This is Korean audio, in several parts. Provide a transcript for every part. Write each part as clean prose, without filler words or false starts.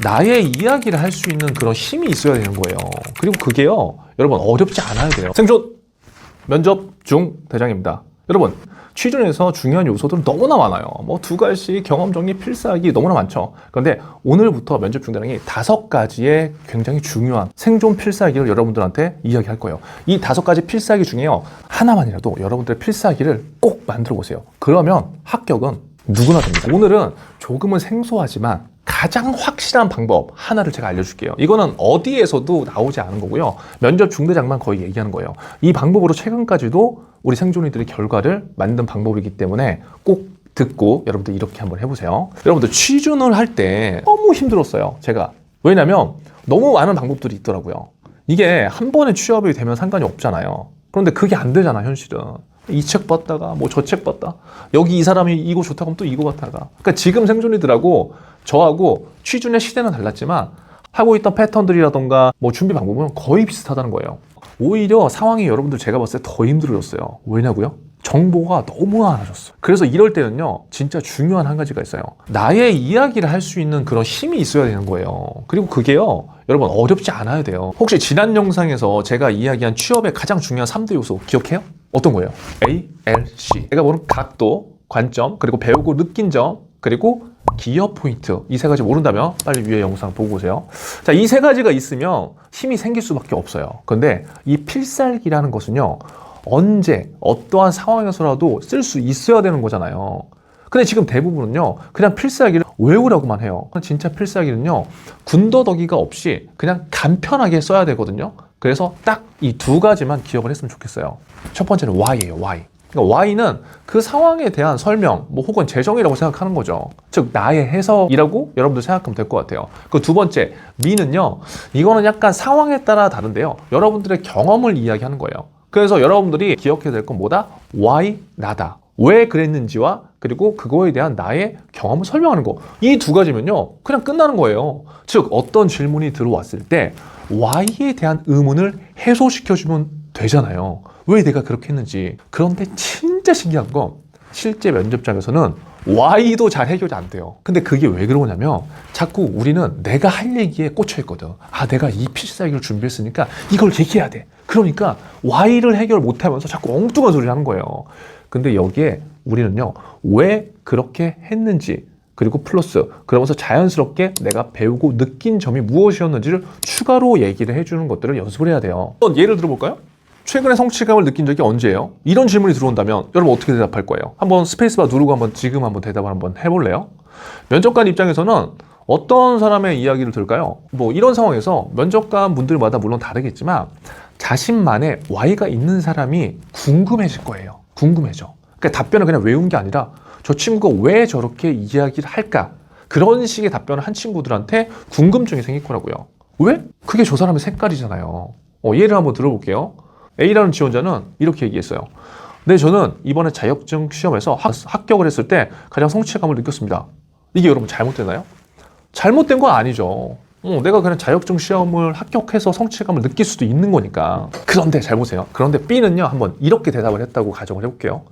나의 이야기를 할 수 있는 그런 힘이 있어야 되는 거예요. 그리고 그게요, 여러분 어렵지 않아야 돼요. 생존 면접 중 대장입니다. 여러분, 취준에서 중요한 요소들은 너무나 많아요. 뭐 2가지 경험 정리 필사하기 너무나 많죠. 그런데 오늘부터 면접 중 대장이 5가지의 굉장히 중요한 생존 필사하기를 여러분들한테 이야기할 거예요. 이 5가지 필사하기 중에요, 하나만이라도 여러분들의 필사하기를 꼭 만들어 보세요. 그러면 합격은 누구나 됩니다. 오늘은 조금은 생소하지만 가장 확실한 방법 하나를 제가 알려줄게요. 이거는 어디에서도 나오지 않은 거고요. 면접 중대장만 거의 얘기하는 거예요. 이 방법으로 최근까지도 우리 생존이들의 결과를 만든 방법이기 때문에 꼭 듣고 여러분들 이렇게 한번 해보세요. 여러분들 취준을 할 때 너무 힘들었어요, 제가. 왜냐면 너무 많은 방법들이 있더라고요. 이게 한 번에 취업이 되면 상관이 없잖아요. 그런데 그게 안 되잖아, 현실은. 이 책 봤다가 뭐 저 책 봤다, 여기 이 사람이 이거 좋다고 하면 또 이거 봤다가. 그러니까 지금 생존이들하고 저하고 취준의 시대는 달랐지만 하고 있던 패턴들이라던가 뭐 준비 방법은 거의 비슷하다는 거예요. 오히려 상황이 여러분들 제가 봤을 때 더 힘들어졌어요. 왜냐고요? 정보가 너무 많아졌어. 그래서 이럴 때는요, 진짜 중요한 한 가지가 있어요. 나의 이야기를 할 수 있는 그런 힘이 있어야 되는 거예요. 그리고 그게요, 여러분 어렵지 않아야 돼요. 혹시 지난 영상에서 제가 이야기한 취업의 가장 중요한 3대 요소 기억해요? 어떤 거예요? A, L, C. 내가 보는 각도, 관점, 그리고 배우고 느낀 점, 그리고 기업 포인트. 이 3가지 모른다면 빨리 위에 영상 보고 오세요. 자, 이 3가지가 있으면 힘이 생길 수밖에 없어요. 그런데 이 필살기라는 것은요, 언제 어떠한 상황에서라도 쓸 수 있어야 되는 거잖아요. 근데 지금 대부분은요, 그냥 필살기를 외우라고만 해요. 진짜 필살기는요, 군더더기가 없이 그냥 간편하게 써야 되거든요. 그래서 딱 이 2가지만 기억을 했으면 좋겠어요. 첫 번째는 Why예요, Why. 그러니까 Why는 그 상황에 대한 설명, 뭐 혹은 재정이라고 생각하는 거죠. 즉 나의 해석이라고 여러분들 생각하면 될 것 같아요. 그 2번째 Me는요, 이거는 약간 상황에 따라 다른데요, 여러분들의 경험을 이야기하는 거예요. 그래서 여러분들이 기억해야 될 건 뭐다? Why, 나다. 왜 그랬는지와 그리고 그거에 대한 나의 경험을 설명하는 거. 이 2가지면요, 그냥 끝나는 거예요. 즉 어떤 질문이 들어왔을 때 Why에 대한 의문을 해소시켜주면 되잖아요. 왜 내가 그렇게 했는지. 그런데 진짜 신기한 건 실제 면접장에서는 Why도 잘 해결이 안 돼요. 근데 그게 왜 그러냐면 자꾸 우리는 내가 할 얘기에 꽂혀 있거든. 아, 내가 이 필살기를 준비했으니까 이걸 얘기해야 돼. 그러니까 Why를 해결 못하면서 자꾸 엉뚱한 소리를 하는 거예요. 근데 여기에 우리는요, 왜 그렇게 했는지, 그리고 플러스 그러면서 자연스럽게 내가 배우고 느낀 점이 무엇이었는지를 추가로 얘기를 해주는 것들을 연습을 해야 돼요. 예를 들어볼까요? 최근에 성취감을 느낀 적이 언제예요? 이런 질문이 들어온다면 여러분 어떻게 대답할 거예요? 한번 스페이스바 누르고 지금 한번 대답을 한번 해볼래요? 면접관 입장에서는 어떤 사람의 이야기를 들을까요? 뭐 이런 상황에서 면접관 분들마다 물론 다르겠지만 자신만의 Why가 있는 사람이 궁금해질 거예요. 궁금해져. 그러니까 답변을 그냥 외운 게 아니라 저 친구가 왜 저렇게 이야기를 할까? 그런 식의 답변을 한 친구들한테 궁금증이 생길 거라고요. 왜? 그게 저 사람의 색깔이잖아요. 예를 한번 들어볼게요. A라는 지원자는 이렇게 얘기했어요. 네, 저는 이번에 자격증 시험에서 합격을 했을 때 가장 성취감을 느꼈습니다. 이게 여러분 잘못되나요? 잘못된 건 아니죠. 내가 그냥 자격증 시험을 합격해서 성취감을 느낄 수도 있는 거니까. 그런데 잘 보세요. 그런데 B는요, 한번 이렇게 대답을 했다고 가정을 해볼게요.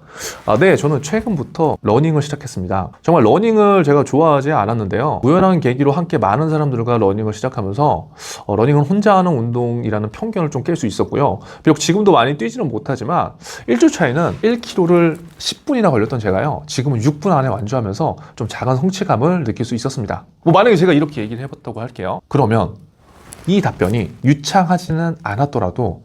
네, 저는 최근부터 러닝을 시작했습니다. 정말 러닝을 제가 좋아하지 않았는데요, 우연한 계기로 함께 많은 사람들과 러닝을 시작하면서 러닝은 혼자 하는 운동이라는 편견을 좀 깰 수 있었고요. 비록 지금도 많이 뛰지는 못하지만 1주 차이는 1km를 10분이나 걸렸던 제가요, 지금은 6분 안에 완주하면서 좀 작은 성취감을 느낄 수 있었습니다. 뭐 만약에 제가 이렇게 얘기를 해봤다고 할게요. 그러면 이 답변이 유창하지는 않았더라도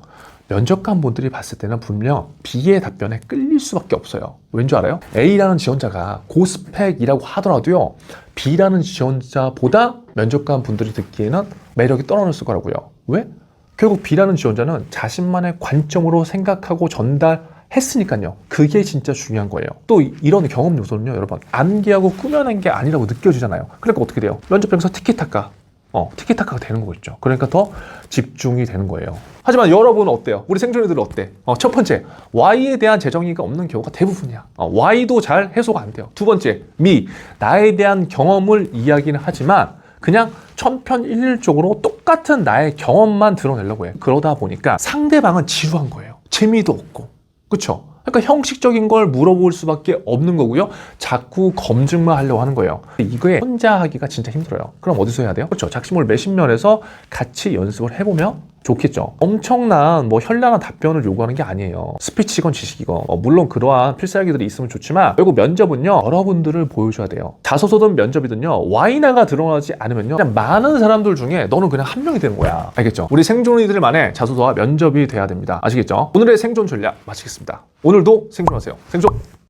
면접관 분들이 봤을 때는 분명 B의 답변에 끌릴 수밖에 없어요. 왠지 알아요? A라는 지원자가 고스펙이라고 하더라도요, B라는 지원자보다 면접관 분들이 듣기에는 매력이 떨어졌을 거라고요. 왜? 결국 B라는 지원자는 자신만의 관점으로 생각하고 전달했으니까요. 그게 진짜 중요한 거예요. 또 이런 경험 요소는요, 여러분, 암기하고 꾸며낸 게 아니라고 느껴지잖아요. 그러니까 어떻게 돼요? 면접장에서 티키타카, 티키타카가 되는 거겠죠. 그러니까 더 집중이 되는 거예요. 하지만 여러분은 어때요? 우리 생존이들은 어때? 첫 번째, Y에 대한 재정의가 없는 경우가 대부분이야. Y도 잘 해소가 안 돼요. 2번째, Me, 나에 대한 경험을 이야기는 하지만 그냥 천편일률적으로 똑같은 나의 경험만 드러내려고 해. 그러다 보니까 상대방은 지루한 거예요. 재미도 없고. 그쵸? 그러니까 형식적인 걸 물어볼 수밖에 없는 거고요. 자꾸 검증만 하려고 하는 거예요. 이거에 혼자 하기가 진짜 힘들어요. 그럼 어디서 해야 돼요? 그렇죠. 작심을 몇십 면에서 같이 연습을 해보면 좋겠죠. 엄청난 현란한 답변을 요구하는 게 아니에요. 스피치건 지식이건 물론 그러한 필살기들이 있으면 좋지만 결국 면접은요 여러분들을 보여줘야 돼요. 자소서든 면접이든요 와이나가 드러나지 않으면요 그냥 많은 사람들 중에 너는 그냥 한 명이 되는 거야. 알겠죠? 우리 생존이들만의 자소서와 면접이 돼야 됩니다. 아시겠죠? 오늘의 생존 전략 마치겠습니다. 오늘도 생존하세요. 생존!